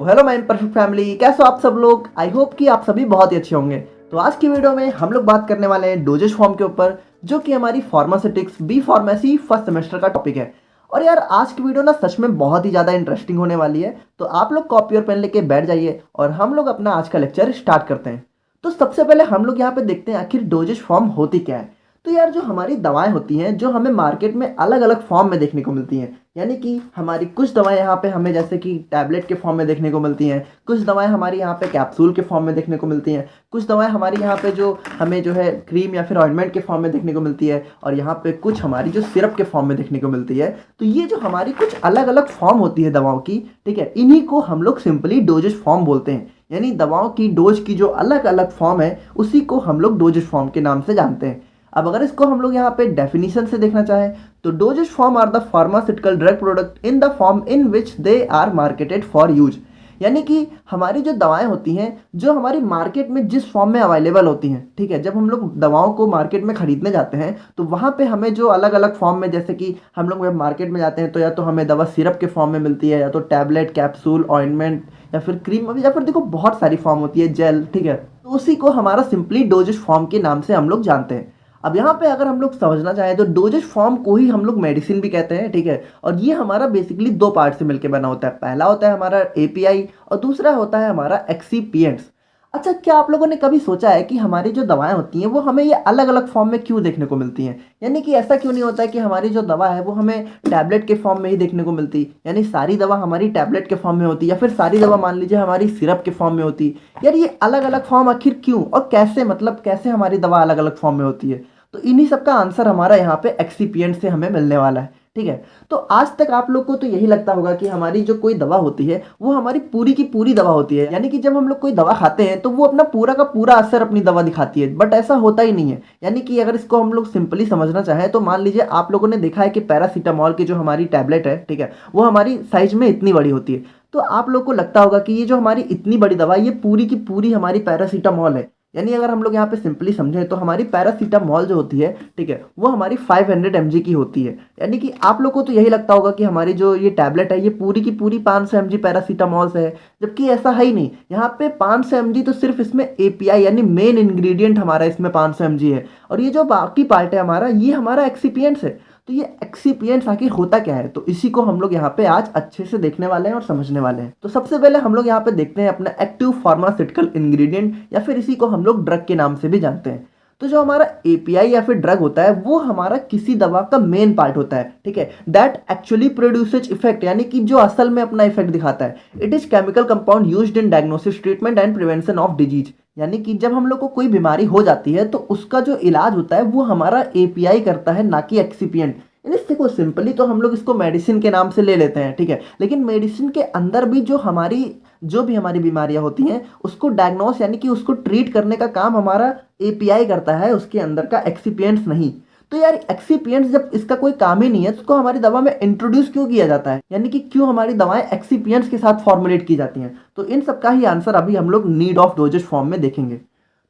Hello my perfect family, कैसे हो आप सब लोग। आई होप कि आप सभी बहुत ही अच्छे होंगे। तो आज की वीडियो में हम लोग बात करने वाले हैं डोजेज फॉर्म के ऊपर, जो कि हमारी pharmaceutics B pharmacy first semester का टॉपिक है। और यार आज की वीडियो ना सच में बहुत ही ज़्यादा इंटरेस्टिंग होने वाली है। तो आप लोग कॉपी और पेन लेके बैठ जाइए और हम लोग अपना आज का लेक्चर स्टार्ट करते हैं। तो सबसे पहले हम लोग यहाँ पे देखते हैं आखिर डोजेज फॉर्म होती क्या है। तो यार जो हमारी दवाएं होती हैं, जो हमें मार्केट में अलग अलग फॉर्म में देखने को मिलती हैं, यानी कि हमारी कुछ दवाएं यहाँ पे हमें जैसे कि टैबलेट के फॉर्म में देखने को मिलती हैं, कुछ दवाएं हमारी यहाँ पे कैप्सूल के फॉर्म में देखने को मिलती हैं, कुछ दवाएं हमारी यहाँ पे जो हमें जो है क्रीम या फिर ऑइंटमेंट के फॉर्म में देखने को मिलती है, और यहाँ पे कुछ हमारी जो सिरप के फॉर्म में देखने को मिलती है। तो ये जो हमारी कुछ अलग अलग फॉर्म होती है दवाओं की, ठीक है, इन्हीं को हम लोग सिंपली डोजेज फॉर्म बोलते हैं। यानी दवाओं की डोज की जो अलग अलग फॉर्म है उसी को हम लोग डोजेज फॉर्म के नाम से जानते हैं। अब अगर इसको हम लोग यहाँ पे डेफिनेशन से देखना चाहें तो dosage form are the pharmaceutical drug product in the form in which they are marketed for use. यानी कि हमारी जो दवाएं होती हैं जो हमारी मार्केट में जिस फॉर्म में अवेलेबल होती हैं, ठीक है, जब हम लोग दवाओं को मार्केट में खरीदने जाते हैं तो वहाँ पे हमें जो अलग अलग फॉर्म में, जैसे कि हम लोग मार्केट में जाते हैं तो या तो हमें दवा सिरप के फॉर्म में मिलती है, या तो टैबलेट, कैप्सूल, ऑइंटमेंट, या फिर क्रीम, या फिर देखो बहुत सारी फॉर्म होती है, जेल, ठीक है। तो उसी को हमारा सिंपली डोजेज फॉर्म के नाम से हम लोग जानते हैं। अब यहाँ पे अगर हम लोग समझना चाहें तो डोजेज फॉर्म को ही हम लोग मेडिसिन भी कहते हैं, ठीक है। और ये हमारा बेसिकली दो पार्ट से मिलकर बना होता है। पहला होता है हमारा एपीआई और दूसरा होता है हमारा एक्सीपिएंट्स। अच्छा, क्या आप लोगों ने कभी सोचा है कि हमारी जो दवाएं होती हैं वो हमें ये अलग अलग फॉर्म में क्यों देखने को मिलती हैं? यानी कि ऐसा क्यों नहीं होता है कि हमारी जो दवा है वो हमें टैबलेट के फॉर्म में ही देखने को मिलती, यानी सारी दवा हमारी टैबलेट के फॉर्म में होती, या फिर सारी दवा मान लीजिए हमारी सिरप के फॉर्म में होती। यार ये अलग अलग फॉर्म आखिर क्यों और कैसे, मतलब कैसे हमारी दवा अलग अलग फॉर्म में होती है? तो इन्हीं सब का आंसर हमारा यहाँ पे एक्सीपिएंट से हमें मिलने वाला है, ठीक है। तो आज तक आप लोग को तो यही लगता होगा कि हमारी जो कोई दवा होती है वो हमारी पूरी की पूरी दवा होती है, यानी कि जब हम लोग कोई दवा खाते हैं तो वो अपना पूरा का पूरा असर अपनी दवा दिखाती है, बट ऐसा होता ही नहीं है। यानी कि अगर इसको हम लोग सिंपली समझना चाहें तो मान लीजिए आप लोगों ने देखा है कि पैरासीटामॉल की जो हमारी टैबलेट है, ठीक है, वो हमारी साइज में इतनी बड़ी होती है। तो आप लोग को लगता होगा कि ये जो हमारी इतनी बड़ी दवा, ये पूरी की पूरी हमारी पैरासीटामॉल है। यानी अगर हम लोग यहाँ पे सिंपली समझें तो हमारी पैरासीटामॉल जो होती है, ठीक है, वो हमारी 500 mg की होती है। यानी कि आप लोग को तो यही लगता होगा कि हमारी जो ये टैबलेट है ये पूरी की पूरी 500 mg पैरासीटामॉल से है, जबकि ऐसा है ही नहीं। यहाँ पे 500 mg तो सिर्फ इसमें एपीआई यानी मेन इंग्रेडिएंट हमारा इसमें 500 mg है, और ये जो बाकी पार्ट है हमारा, ये हमारा एक्सीपिएंट्स है। तो ये एक्सीपिएंट्स आखिर होता क्या है, तो इसी को हम लोग यहाँ पे आज अच्छे से देखने वाले हैं और समझने वाले हैं। तो सबसे पहले हम लोग यहाँ पे देखते हैं अपना एक्टिव फार्मास्यूटिकल इंग्रेडिएंट, या फिर इसी को हम लोग ड्रग के नाम से भी जानते हैं। तो जो हमारा एपीआई या फिर ड्रग होता है वो हमारा किसी दवा का मेन पार्ट होता है, ठीक है, दैट एक्चुअली प्रोड्यूसेज इफेक्ट, यानी कि जो असल में अपना इफेक्ट दिखाता है। It is chemical compound used in diagnosis, treatment and prevention of disease. यानी कि जब हम लोग को कोई बीमारी हो जाती है तो उसका जो इलाज होता है वो हमारा एपीआई करता है, ना कि एक्सीपिएंट। देखो सिंपली तो हम लोग इसको मेडिसिन के नाम से ले लेते हैं, ठीक है, लेकिन मेडिसिन के अंदर भी जो भी हमारी बीमारियां होती हैं उसको डायग्नोस यानी कि उसको ट्रीट करने का काम हमारा एपीआई करता है, उसके अंदर का एक्सीपिएंट्स नहीं। तो यार एक्सीपिएंट्स जब इसका कोई काम ही नहीं है तो उसको हमारी दवा में इंट्रोड्यूस क्यों किया जाता है, यानी कि क्यों हमारी दवाएं एक्सीपिएंट्स के साथ फॉर्मुलेट की जाती हैं? तो इन सब का ही आंसर अभी हम लोग नीड ऑफ डोजेज फॉर्म में देखेंगे।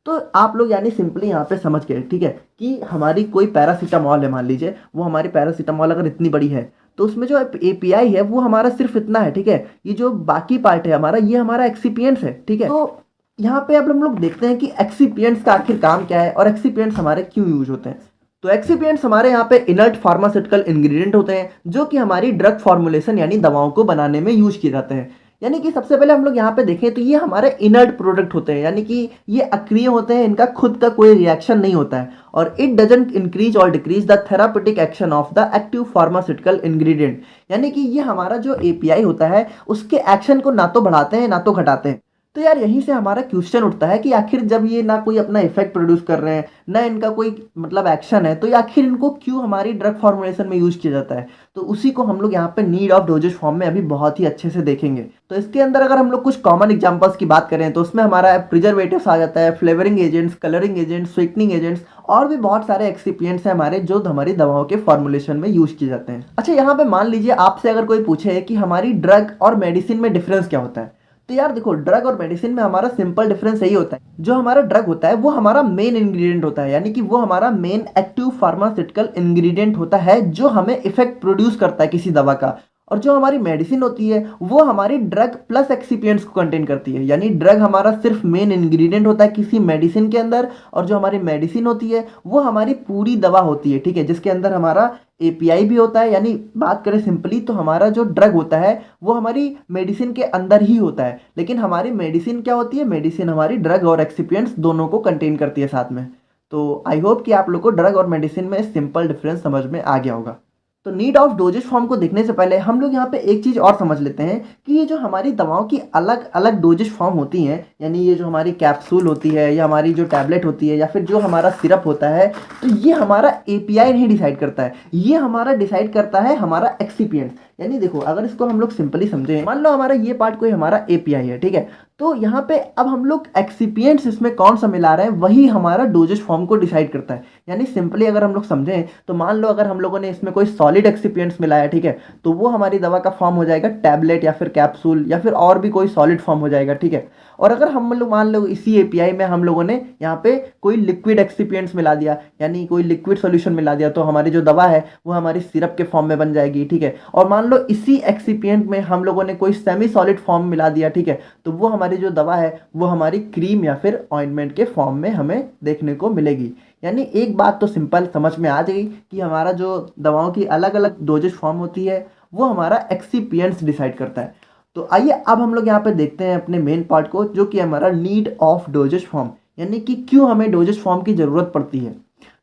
तो आप लोग यानी सिंपली यहाँ पे समझ गए, ठीक है, कि हमारी कोई पैरासीटामॉल है, मान लीजिए वो हमारी पैरासीटामॉल अगर इतनी बड़ी है तो उसमें जो एपीआई है वो हमारा सिर्फ इतना है, ठीक है। ये जो बाकी पार्ट है हमारा, ये हमारा एक्सीपिएंट्स है, ठीक है। तो यहाँ पे अब हम लोग देखते हैं कि एक्सीपिएंट्स का आखिर काम क्या है और एक्सीपिएंट्स हमारे क्यों यूज होते हैं। तो एक्सीपिएंट्स हमारे यहाँ पे इनर्ट फार्मास्यूटिकल इंग्रेडिएंट होते हैं जो कि हमारी ड्रग फॉर्मुलेशन यानी दवाओं को बनाने में यूज किए जाते हैं। यानी कि सबसे पहले हम लोग यहाँ पे देखें तो ये हमारे इनर्ट प्रोडक्ट होते हैं, यानी कि ये अक्रिय होते हैं, इनका खुद का कोई रिएक्शन नहीं होता है, और इट डजंट इंक्रीज और decrease the therapeutic action of the active pharmaceutical ingredient. यानी कि ये हमारा जो एपीआई होता है उसके एक्शन को ना तो बढ़ाते हैं ना तो घटाते हैं। तो यार यहीं से हमारा क्वेश्चन उठता है कि आखिर जब ये ना कोई अपना इफेक्ट प्रोड्यूस कर रहे हैं, ना इनका कोई मतलब एक्शन है, तो ये आखिर इनको क्यों हमारी ड्रग फॉर्मुलेशन में यूज किया जाता है? तो उसी को हम लोग यहाँ पे नीड ऑफ डोजेज फॉर्म में अभी बहुत ही अच्छे से देखेंगे। तो इसके अंदर अगर हम लोग कुछ कॉमन एग्जांपल्स की बात करें तो उसमें हमारा प्रिजर्वेटिव्स आ जाता है, flavouring agents, colouring agents, sweetening agents, और भी बहुत सारे एक्सिपिएंट्स हैं हमारे जो हमारी दवाओं के फॉर्मुलेशन में यूज किए जाते हैं। अच्छा, यहाँ पे मान लीजिए आपसे अगर कोई पूछे कि हमारी ड्रग और मेडिसिन में डिफरेंस क्या होता है, तो यार देखो ड्रग और मेडिसिन में हमारा सिंपल डिफरेंस यही होता है, जो हमारा ड्रग होता है वो हमारा मेन इंग्रेडिएंट होता है, यानी कि वो हमारा मेन एक्टिव फार्मास्यूटिकल इंग्रेडिएंट होता है जो हमें इफेक्ट प्रोड्यूस करता है किसी दवा का। और जो हमारी मेडिसिन होती है वो हमारी ड्रग प्लस एक्सिपिएंट्स को कंटेन करती है, यानी ड्रग हमारा सिर्फ मेन इंग्रेडिएंट होता है किसी मेडिसिन के अंदर, और जो हमारी मेडिसिन होती है वो हमारी पूरी दवा होती है, ठीक है, जिसके अंदर हमारा एपीआई भी होता है। यानी बात करें सिंपली तो हमारा जो ड्रग होता है वो हमारी मेडिसिन के अंदर ही होता है, लेकिन हमारी मेडिसिन क्या होती है, मेडिसिन हमारी ड्रग और एक्सिपिएंट्स दोनों को कंटेन करती है साथ में। तो आई होप कि आप लोग को ड्रग और मेडिसिन में सिंपल डिफरेंस समझ में आ गया होगा। तो नीड ऑफ डोजेज फॉर्म को देखने से पहले हम लोग यहाँ पे एक चीज़ और समझ लेते हैं कि ये जो हमारी दवाओं की अलग अलग डोजेज फॉर्म होती हैं, यानी ये जो हमारी कैप्सूल होती है या हमारी जो टैबलेट होती है या फिर जो हमारा सिरप होता है, तो ये हमारा एपीआई नहीं डिसाइड करता है, ये हमारा डिसाइड करता है हमारा एक्सिपिएंट्स। यानी देखो अगर इसको हम लोग सिंपली समझें, मान लो हमारा ये पार्ट कोई हमारा एपीआई है, ठीक है, तो यहाँ पे अब हम लोग एक्सिपिएंट्स इसमें कौन सा मिला रहे हैं वही हमारा डोजेज फॉर्म को डिसाइड करता है। यानी सिंपली अगर हम लोग समझें तो मान लो अगर हम लोगों ने इसमें कोई सॉलिड एक्सिपिएंट्स मिलाया, ठीक है, तो वो हमारी दवा का फॉर्म हो जाएगा टैबलेट या फिर कैप्सूल या फिर और भी कोई सॉलिड फॉर्म हो जाएगा, ठीक है। और अगर हम लोग मान लो इसी एपीआई में हम लोगों ने यहाँ पे कोई लिक्विड एक्सिपिएंट्स मिला दिया, यानी कोई लिक्विड सॉल्यूशन मिला दिया, तो हमारी जो दवा है वो हमारी सिरप के फॉर्म में बन जाएगी, ठीक है। और मान लो इसी एक्सिपिएंट में हम लोगों ने कोई सेमी सॉलिड फॉर्म मिला दिया, ठीक है, तो वो हमारी जो दवा है वो हमारी क्रीम या फिर ऑइंटमेंट के फॉर्म में हमें देखने को मिलेगी। यानी एक बात तो सिंपल समझ में आ जाएगी कि हमारा जो दवाओं की अलग अलग डोजेज फॉर्म होती है वो हमारा एक्सिपिएंट्स डिसाइड करता है। तो आइए अब हम लोग यहाँ पे देखते हैं अपने मेन पार्ट को, जो कि हमारा नीड ऑफ डोजेज फॉर्म, यानी कि क्यों हमें डोजेज फॉर्म की ज़रूरत पड़ती है।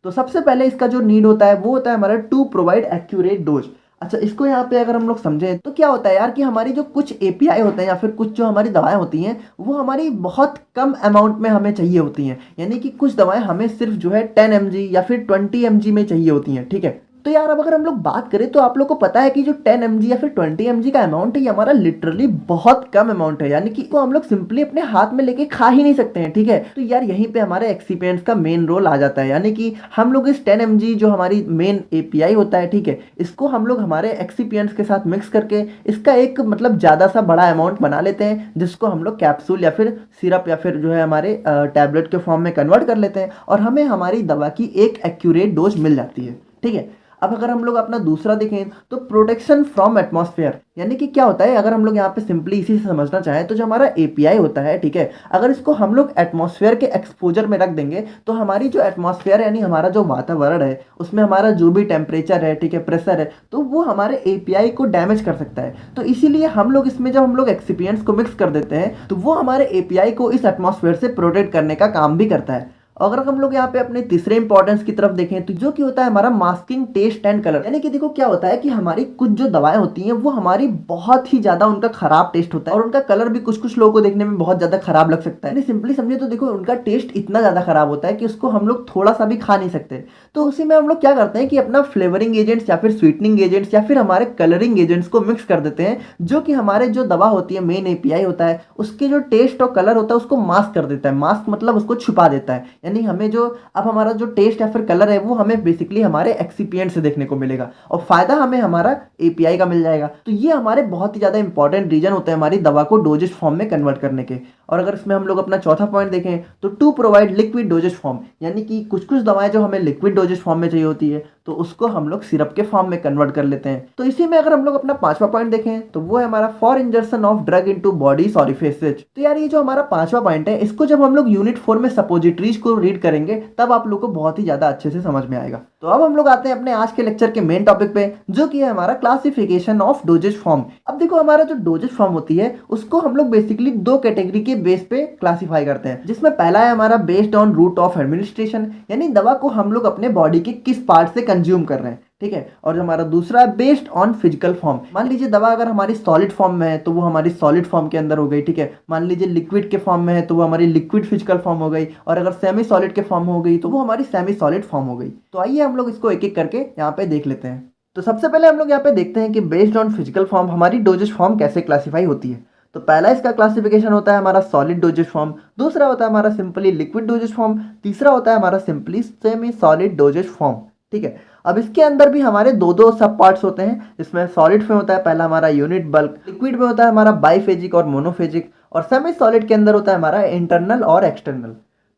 तो सबसे पहले इसका जो नीड होता है वो होता है हमारा टू प्रोवाइड एक्यूरेट डोज। अच्छा, इसको यहाँ पे अगर हम लोग समझें तो क्या होता है यार कि हमारी जो कुछ एपीआई होते हैं या फिर कुछ जो हमारी दवाएं होती हैं वो हमारी बहुत कम अमाउंट में हमें चाहिए होती हैं, यानी कि कुछ दवाएं हमें सिर्फ जो है 10 mg या फिर 20 mg में चाहिए होती हैं, ठीक है। तो यार अब अगर हम लोग बात करें तो आप लोग को पता है कि जो 10 mg या फिर 20 mg का अमाउंट है ये हमारा लिटरली बहुत कम अमाउंट है, यानी कि को हम लोग सिंपली अपने हाथ में लेके खा ही नहीं सकते हैं, ठीक है। तो यार यहीं पे हमारे एक्सिपिएंट्स का मेन रोल आ जाता है, यानी कि हम लोग इस 10 mg जो हमारी मेन एपीआई होता है, ठीक है, इसको हम लोग हमारे एक्सिपिएंट्स के साथ मिक्स करके इसका एक मतलब ज़्यादा सा बड़ा अमाउंट बना लेते हैं, जिसको हम लोग कैप्सूल या फिर सिरप या फिर जो है हमारे टैबलेट के फॉर्म में कन्वर्ट कर लेते हैं और हमें हमारी दवा की एक एक्यूरेट डोज मिल जाती है, ठीक है। अब अगर हम लोग अपना दूसरा देखें तो प्रोटेक्शन फ्रॉम एटमॉस्फेयर, यानी कि क्या होता है अगर हम लोग यहाँ पे सिंपली इसी से समझना चाहें तो जो हमारा एपीआई होता है, ठीक है, अगर इसको हम लोग एटमॉस्फेयर के एक्सपोजर में रख देंगे तो हमारी जो एटमॉस्फेयर यानी हमारा जो वातावरण है उसमें हमारा जो भी टेम्परेचर है, ठीक है, प्रेशर है, तो वो हमारे एपीआई को डैमेज कर सकता है। तो इसीलिए हम लोग इसमें जब हम लोग एक्सिपिएंट्स को मिक्स कर देते हैं तो वो हमारे एपीआई को इस एटमॉस्फेयर से प्रोटेक्ट करने का काम भी करता है। अगर हम लोग यहाँ पे अपने तीसरे इंपॉर्टेंस की तरफ देखें तो जो कि होता है हमारा मास्किंग टेस्ट एंड कलर, यानी कि देखो क्या होता है कि हमारी कुछ जो दवाएं होती हैं वो हमारी बहुत ही ज्यादा उनका खराब टेस्ट होता है और उनका कलर भी कुछ कुछ लोगों को देखने में बहुत ज्यादा खराब लग सकता है। यानी सिंपली समझे तो देखो उनका टेस्ट इतना ज्यादा खराब होता है कि उसको हम लोग थोड़ा सा भी खा नहीं सकते। तो उसी में हम लोग क्या करते हैं कि अपना फ्लेवरिंग एजेंट्स या फिर स्वीटनिंग एजेंट्स या फिर हमारे कलरिंग एजेंट्स को मिक्स कर देते हैं, जो कि हमारे जो दवा होती है मेन एपीआई होता है उसके जो टेस्ट और कलर होता है उसको मास्क कर देता है। मास्क मतलब उसको छुपा देता है, यानी हमें जो अब हमारा जो टेस्ट या फिर कलर है वो हमें बेसिकली हमारे एक्सिपिएंट से देखने को मिलेगा और फायदा हमें हमारा एपीआई का मिल जाएगा। तो ये हमारे बहुत ही ज्यादा इंपॉर्टेंट रीजन होते हैं हमारी दवा को डोजेज फॉर्म में कन्वर्ट करने के। और अगर इसमें हम लोग अपना चौथा पॉइंट देखें तो to provide liquid dosage form, यानी कि कुछ कुछ दवाएं जो हमें लिक्विड डोजेज फॉर्म में चाहिए होती है तो उसको हम लोग सिरप के फॉर्म में कन्वर्ट कर लेते हैं। तो इसी में अगर हम लोग अपना पांचवा पॉइंट देखें तो वो है हमारा for insertion of drug into body orifices. तो यार ये जो हमारा पांचवा पॉइंट है इसको जब हम लोग यूनिट 4 में सपोजिटरीज को रीड करेंगे तब आप लोग को बहुत ही ज्यादा अच्छे से समझ में आएगा। तो अब हम लोग आते हैं अपने आज के लेक्चर के मेन टॉपिक पे, जो कि है हमारा क्लासिफिकेशन ऑफ डोजेज फॉर्म। अब देखो हमारा जो डोजेज फॉर्म होती है उसको हम लोग बेसिकली दो कैटेगरी के बेस पे क्लासिफाई करते हैं, जिसमें पहला है हमारा based on route of administration, यानी दवा को हम लोग अपने बॉडी के किस पार्ट से कंज्यूम कर रहे हैं, ठीक है। और जो हमारा दूसरा है बेस्ड ऑन फिजिकल फॉर्म, मान लीजिए दवा अगर हमारी सॉलिड फॉर्म में है तो वो हमारी सॉलिड फॉर्म के अंदर हो गई, ठीक है। मान लीजिए लिक्विड के फॉर्म में है तो वो हमारी लिक्विड फिजिकल फॉर्म हो गई, और अगर सेमी सॉलिड के फॉर्म हो गई तो वो हमारी सेमी सॉलिड फॉर्म हो गई। तो आइए हम लोग इसको एक एक करके यहाँ पे देख लेते हैं। तो सबसे पहले हम लोग यहाँ पे देखते हैं कि बेस्ड ऑन फिजिकल फॉर्म हमारी डोजेज फॉर्म कैसे क्लासीफाई होती है। तो पहला इसका क्लासिफिकेशन होता है हमारा सॉलिड डोजेज फॉर्म, दूसरा होता है हमारा सिंपली लिक्विड डोजेज फॉर्म, तीसरा होता है हमारा simply semi solid doses form, ठीक है। अब इसके अंदर भी हमारे दो दो सब पार्ट्स होते हैं, जिसमें सॉलिड में होता है पहला हमारा यूनिट बल्क, लिक्विड में होता है हमारा बाइफेजिक और मोनोफेजिक, और सेमी सॉलिड के अंदर होता है हमारा इंटरनल और एक्सटर्नल।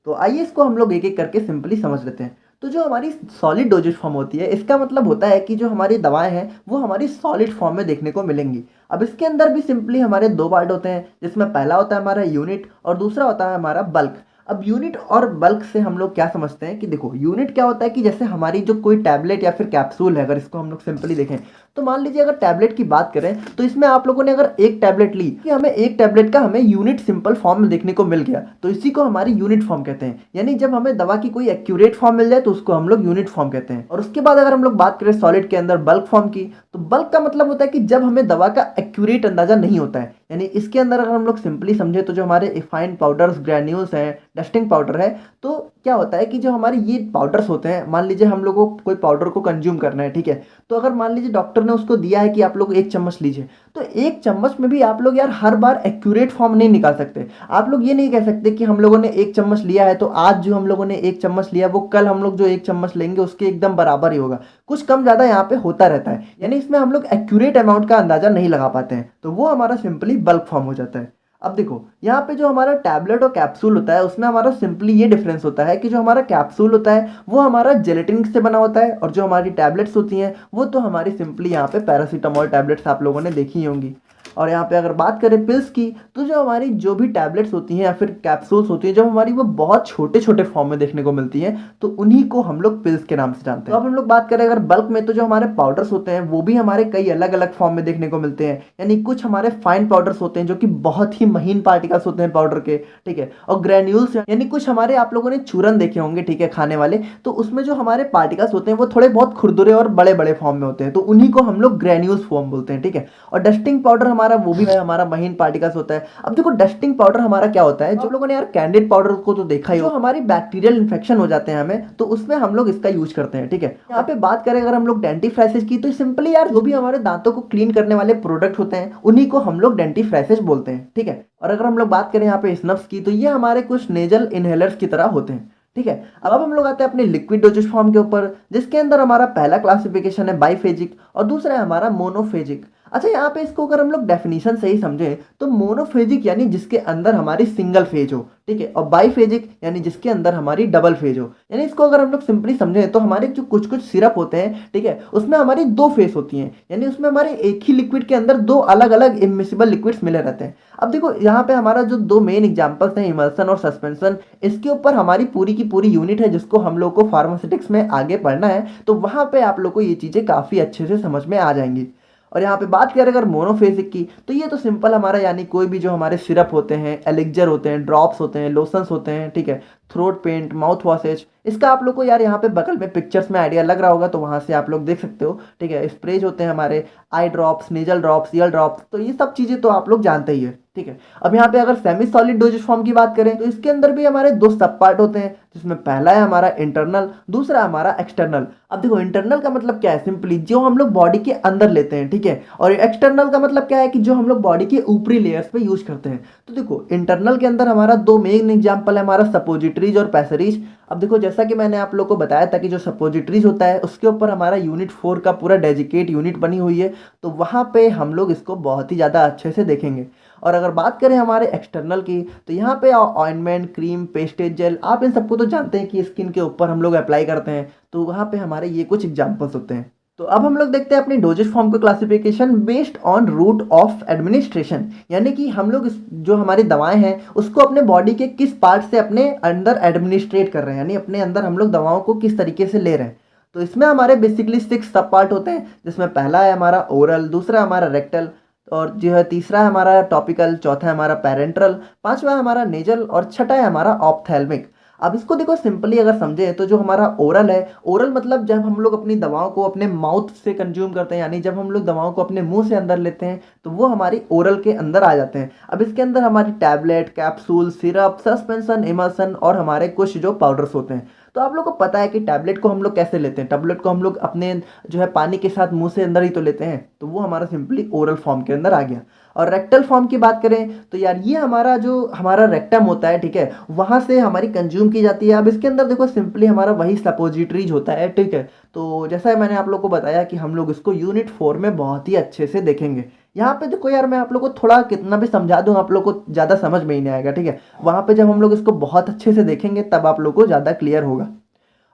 तो आइए इसको हम लोग एक एक करके सिंपली समझ लेते हैं। तो जो हमारी सॉलिड डोजेज फॉर्म होती है, इसका मतलब होता है कि जो हमारी दवाएं हैं वो हमारी सॉलिड फॉर्म में देखने को मिलेंगी। अब इसके अंदर भी सिंपली हमारे दो पार्ट होते हैं, जिसमें पहला होता है हमारा यूनिट और दूसरा होता है हमारा बल्क। अब यूनिट और बल्क से हम लोग क्या समझते हैं कि देखो, यूनिट क्या होता है कि जैसे हमारी जो कोई टैबलेट या फिर कैप्सूल है, अगर इसको हम लोग सिंपली देखें तो मान लीजिए अगर टैबलेट की बात करें तो इसमें आप लोगों ने अगर एक टैबलेट ली कि हमें एक टैबलेट का हमें यूनिट सिंपल फॉर्म में देखने को मिल गया, तो इसी को हमारी यूनिट फॉर्म कहते हैं। यानी जब हमें दवा की कोई एक्यूरेट फॉर्म मिल जाए तो उसको हम लोग यूनिट फॉर्म कहते हैं। और उसके बाद अगर हम लोग बात करें सॉलिड के अंदर बल्क फॉर्म की, तो बल्क का मतलब होता है कि जब हमें दवा का एक्यूरेट अंदाजा नहीं होता है। यानी इसके अंदर अगर हम लोग सिंपली समझे तो जो हमारे फाइन पाउडर्स, ग्रैन्यूल्स हैं, डस्टिंग पाउडर है, तो क्या होता है कि जो हमारे ये पाउडर्स होते हैं, मान लीजिए हम लोगों को कोई पाउडर को कंज्यूम करना है, ठीक है, तो अगर मान लीजिए डॉक्टर ने उसको दिया है कि आप लोग एक चम्मच लीजिए, तो एक चम्मच में भी आप लोग यार हर बार एक्यूरेट फॉर्म नहीं निकाल सकते। आप लोग ये नहीं कह सकते कि हम लोगों ने एक चम्मच लिया है तो आज जो हम लोगों ने एक चम्मच लिया वो कल हम लोग जो एक चम्मच लेंगे उसके एकदम बराबर ही होगा। कुछ कम ज़्यादा यहाँ पे होता रहता है, यानी इसमें हम लोग एक्यूरेट अमाउंट का अंदाजा नहीं लगा पाते हैं, तो वो हमारा सिंपली बल्क फॉर्म हो जाता है। अब देखो यहाँ पे जो हमारा टैबलेट और कैप्सूल होता है उसमें हमारा सिंपली ये डिफरेंस होता है कि जो हमारा कैप्सूल होता है वो हमारा जेलेटिन से बना होता है, और जो हमारी टैबलेट्स होती हैं वो तो हमारी सिंपली यहाँ पे पैरासीटामोल टैबलेट्स आप लोगों ने देखी ही होंगी। और यहाँ पे अगर बात करें पिल्स की, तो जो हमारी जो भी टैबलेट्स होती हैं या फिर कैप्सूल्स होती हैं, जब हमारी वो बहुत छोटे छोटे फॉर्म में देखने को मिलती हैं तो उन्हीं को हम लोग पिल्स के नाम से जानते हैं। तो अब हम लोग बात करें अगर बल्क में, तो जो हमारे पाउडर्स होते हैं वो भी हमारे कई अलग अलग फॉर्म में देखने को मिलते हैं। यानी कुछ हमारे फाइन पाउडर्स होते हैं जो कि बहुत ही महीन पार्टिकल्स होते हैं पाउडर के, ठीक है, और ग्रेन्यूल्स यानी कुछ हमारे, आप लोगों ने चूरन देखे होंगे, ठीक है, खाने वाले, तो उसमें जो हमारे पार्टिकल्स होते हैं वो थोड़े बहुत खुरदुरे और बड़े बड़े फॉर्म में होते हैं, तो उन्हीं को हम लोग ग्रेन्यूल्स फॉर्म बोलते हैं, ठीक है। और डस्टिंग पाउडर हमारा वो भी है, हमारा महीन पार्टिकल्स होता है। अब देखो डस्टिंग पाउडर हमारा क्या होता है, जो लोगों ने यार कैंडिड पाउडर को तो देखा ही हो, हमारी बैक्टीरियल इन्फेक्शन हो जाते हैं हमें, तो उसमें हम लोग इसका यूज करते हैं, ठीक है। यहाँ पे बात करें अगर हम लोग डेंटिफ्राइसिस की, तो सिंपली यार जो भी हमारे दांतों को क्लीन करने वाले प्रोडक्ट होते हैं उन्हीं को हम लोग डेंटिफ्राइसिस बोलते हैं, ठीक है। और अगर हम लोग बात करें यहाँ पे स्नफ्स की, तो ये हमारे कुछ नेजल इनहेलर्स की तरह होते हैं, ठीक है। अब हम लोग आते हैं अपने लिक्विड डोजेज फॉर्म के ऊपर, जिसके अंदर हमारा पहला क्लासिफिकेशन है बाइफेजिक और दूसरा है हमारा मोनोफेजिक। अच्छा, यहाँ पे इसको अगर हम लोग डेफिनेशन से ही समझें तो मोनोफेजिक यानी जिसके अंदर हमारी सिंगल फेज हो, ठीक है, और बाइफेजिक यानी जिसके अंदर हमारी डबल फेज हो। यानी इसको अगर हम लोग सिंपली समझें तो हमारे जो कुछ कुछ सिरप होते हैं, ठीक है, उसमें हमारी दो फेज होती हैं, यानी उसमें हमारे एक ही लिक्विड के अंदर दो अलग अलग इमिसिबल लिक्विड्स मिले रहते हैं। अब देखो यहाँ पे हमारा जो दो मेन एग्जांपल्स हैं, इमल्सन और सस्पेंशन, इसके ऊपर हमारी पूरी की पूरी यूनिट है जिसको हम लोग को फार्मास्यूटिक्स में आगे पढ़ना है, तो वहाँ पे आप लोग को ये चीज़ें काफ़ी अच्छे से समझ में आ जाएंगी। और यहाँ पे बात करें अगर मोनोफेजिक की, तो ये तो सिंपल हमारा, यानी कोई भी जो हमारे सिरप होते हैं, एलिक्जर होते हैं, ड्रॉप्स होते हैं, लोशंस होते हैं, ठीक है, थ्रोट पेंट, माउथ वॉशेज, इसका आप लोग को यार यहाँ पे बगल में पिक्चर्स में आइडिया लग रहा होगा, तो वहाँ से आप लोग देख सकते हो, ठीक है। स्प्रेज होते हैं हमारे, eye drops, nasal drops, ear drops, तो ये सब चीज़ें तो आप लोग जानते ही है, ठीक है। अब यहाँ पे अगर सेमी सॉलिड डोजेज फॉर्म की बात करें तो इसके अंदर भी हमारे दो सब पार्ट होते हैं, जिसमें पहला है हमारा इंटरनल, दूसरा हमारा एक्सटर्नल। अब देखो इंटरनल का मतलब क्या है, सिंपली जो हम लोग बॉडी के अंदर लेते हैं, ठीक है, और एक्सटर्नल का मतलब क्या है कि जो हम लोग बॉडी के ऊपरी लेयर्स पे यूज करते हैं। तो देखो इंटरनल के अंदर हमारा दो मेन एग्जांपल है, हमारा सपोजिटरीज और पैसरीज। अब देखो जैसा कि मैंने आप लोग को बताया था कि जो सपोजिटरीज होता है उसके ऊपर हमारा यूनिट 4 का पूरा डेजिकेट यूनिट बनी हुई है, तो वहाँ पे हम लोग इसको बहुत ही ज़्यादा अच्छे से देखेंगे। और अगर बात करें हमारे एक्सटर्नल की, तो यहाँ पे ऑइंटमेंट, क्रीम, पेस्टेज, जेल, आप इन सबको तो जानते हैं कि स्किन के ऊपर हम लोग अप्लाई करते हैं, तो वहाँ पे हमारे ये कुछ एग्जांपल्स होते हैं। तो अब हम लोग देखते हैं अपनी डोजेज फॉर्म को classification based on route of administration, यानी कि हम लोग जो हमारी दवाएं हैं उसको अपने बॉडी के किस पार्ट से अपने अंदर एडमिनिस्ट्रेट कर रहे हैं, यानी अपने अंदर हम लोग दवाओं को किस तरीके से ले रहे हैं। तो इसमें हमारे बेसिकली 6 सब पार्ट होते हैं, जिसमें पहला है हमारा ओरल, दूसरा हमारा रेक्टल, और जो है तीसरा है हमारा टॉपिकल, चौथा है हमारा पैरेंट्रल, पांचवा है हमारा नेजल और छठा है हमारा ऑप्थेल्मिक। अब इसको देखो सिंपली अगर समझें तो जो हमारा ओरल है, ओरल मतलब जब हम लोग अपनी दवाओं को अपने माउथ से कंज्यूम करते हैं, यानी जब हम लोग दवाओं को अपने मुंह से अंदर लेते हैं तो वो हमारी ओरल के अंदर आ जाते हैं। अब इसके अंदर हमारी tablet, capsule, syrup, suspension, emulsion और हमारे कुछ जो पाउडर्स होते हैं। तो आप लोग को पता है कि टैबलेट को हम लोग कैसे लेते हैं, टैबलेट को हम लोग अपने जो है पानी के साथ मुंह से अंदर ही तो लेते हैं, तो वो हमारा सिंपली ओरल फॉर्म के अंदर आ गया। और रेक्टल फॉर्म की बात करें तो यार ये हमारा जो हमारा रेक्टम होता है, ठीक है, वहाँ से हमारी कंज्यूम की जाती है। अब इसके अंदर देखो सिंपली हमारा वही सपोजिटरीज होता है, ठीक है। तो जैसा मैंने आप लोग को बताया कि हम लोग इसको यूनिट 4 में बहुत ही अच्छे से देखेंगे। यहाँ पे देखो यार मैं आप लोग को थोड़ा कितना भी समझा दूँ आप लोग को ज़्यादा समझ में ही नहीं आएगा, ठीक है। वहाँ पे जब हम लोग इसको बहुत अच्छे से देखेंगे तब आप लोग को ज़्यादा क्लियर होगा।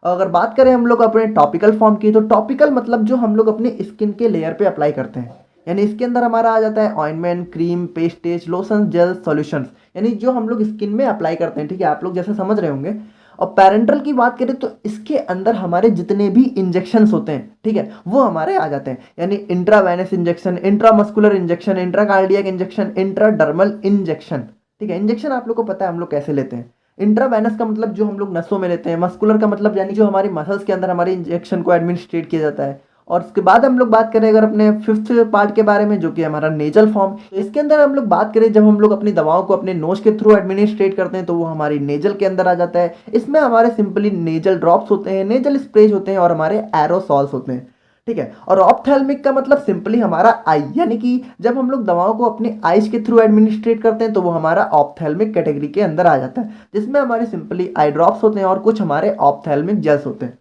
और अगर बात करें हम लोग अपने टॉपिकल फॉर्म की, तो टॉपिकल मतलब जो हम लोग अपने स्किन के लेयर पे अप्लाई करते हैं, यानी इसके अंदर हमारा आ जाता है ointment, cream, pastes, lotion, gel, solutions, यानी जो हम लोग स्किन में अप्लाई करते हैं। ठीक है, आप लोग जैसे समझ रहे होंगे। और पैरेंटल की बात करें तो इसके अंदर हमारे जितने भी इंजेक्शंस होते हैं, ठीक है, वो हमारे आ जाते हैं, यानी intravenous injection, intramuscular injection, intracardiac injection, intradermal injection. ठीक है, इंजेक्शन आप लोग को पता है हम लोग कैसे लेते हैं। इंट्रावेनस का मतलब जो हम लोग नसों में लेते हैं, मस्कुलर का मतलब यानी जो हमारी मसल्स के अंदर हमारे इंजेक्शन को एडमिनिस्ट्रेट किया जाता है। और उसके बाद हम लोग बात करें अगर अपने फिफ्थ पार्ट के बारे में, जो कि हमारा नेजल फॉर्म, तो इसके अंदर हम लोग बात करें जब हम लोग अपनी दवाओं को अपने नोज के थ्रू एडमिनिस्ट्रेट करते हैं तो वो हमारी नेजल के अंदर आ जाता है। इसमें हमारे सिंपली नेजल ड्रॉप्स होते हैं, नेजल स्प्रेज होते हैं और हमारे एरोसॉल्स होते हैं। ठीक है, और ऑप्थेल्मिक का मतलब सिंपली हमारा आई, यानी कि जब हम लोग दवाओं को अपने आइज के थ्रू एडमिनिस्ट्रेट करते हैं तो वो हमारा ऑप्थेल्मिक कैटेगरी के अंदर आ जाता है, जिसमें हमारे सिंपली आई ड्रॉप्स होते हैं और कुछ हमारे ऑप्थेल्मिक जेल्स होते हैं।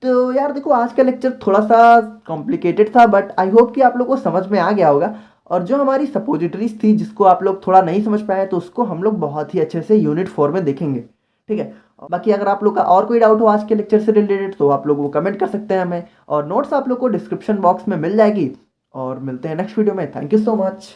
तो यार देखो, आज का लेक्चर थोड़ा सा कॉम्प्लिकेटेड था, बट आई होप कि आप लोग को समझ में आ गया होगा। और जो हमारी सपोजिटरीज थी जिसको आप लोग थोड़ा नहीं समझ पाए तो उसको हम लोग बहुत ही अच्छे से यूनिट 4 में देखेंगे। ठीक है, और बाकी अगर आप लोग का और कोई डाउट हो आज के लेक्चर से रिलेटेड तो आप लोग वो कमेंट कर सकते हैं हमें, और नोट्स आप लोग को डिस्क्रिप्शन बॉक्स में मिल जाएगी। और मिलते हैं नेक्स्ट वीडियो में। Thank you so much.